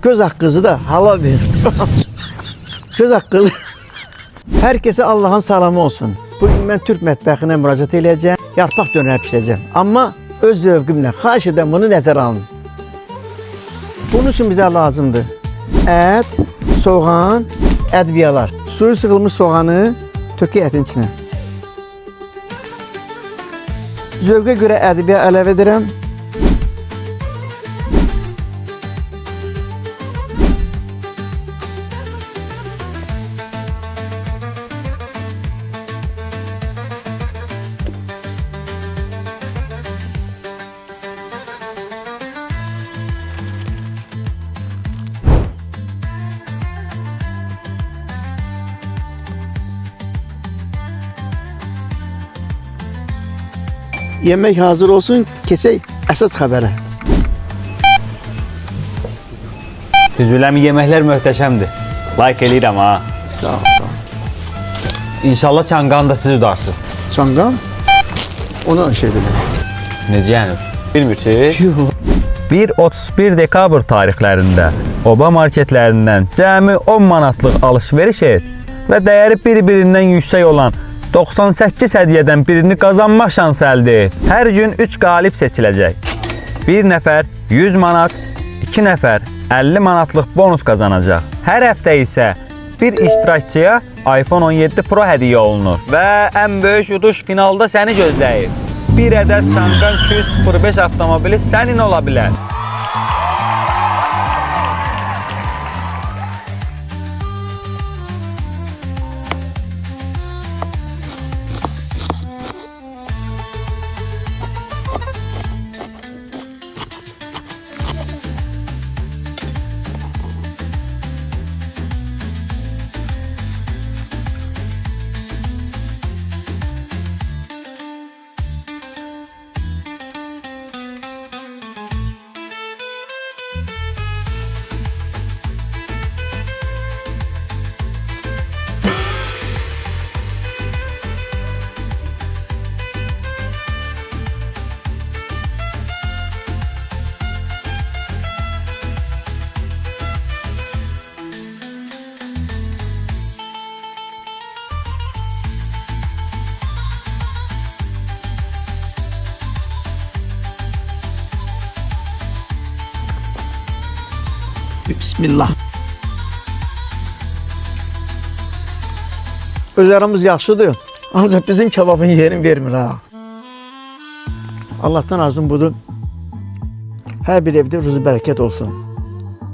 Göz hakkınızı da halal verin. Göz hakkı. Herkese Allah'ın salamı olsun. Bugün ben Türk mətbəxinə müracaat edəcəm. Yarpaq dönər pişirəcəm. Amma öz zövqümlə xahiş edən bunu nəzərə alın. Bunun üçün bizə lazımdır ət, soğan, ədviyalar. Suyu sıxılmış soğanı tökü ətin içinə. Zövqə görə ədviya əlavə edirəm. Yemek hazır olsun, kesək əsas xəbərə. Füzuləmi yeməklər möhtəşəmdir. Like eləyirəm ha. Sağ ol, sağ ol. İnşallah çanqanı da siz udarsınız. Çanqan, ona şey bilir. Necə yəni? Bilmirsiniz? Yox. 1-31 dekabr tarixlərində oba marketlərindən cəmi 10 manatlıq alış-veriş et və dəyəri bir-birindən yüksək olan 98 hədiyyədən birini qazanmaq şansı əldə et. Hər gün 3 qalib seçiləcək. 1 nəfər 100 manat, 2 nəfər 50 manatlıq bonus qazanacaq. Hər həftə isə bir iştirakçıya iPhone 17 Pro hədiyyə olunur. Və ən böyük uduş finalda səni gözləyir. Bir ədəd Çanqan 205 avtomobili sənin ola bilər. Bismillah. Özlərimiz yaxşıdır. Ancaq bizim kebabın yerini vermir ha. Allah'tan arzum budur. Hər bir evdə ruzu bərəkət olsun.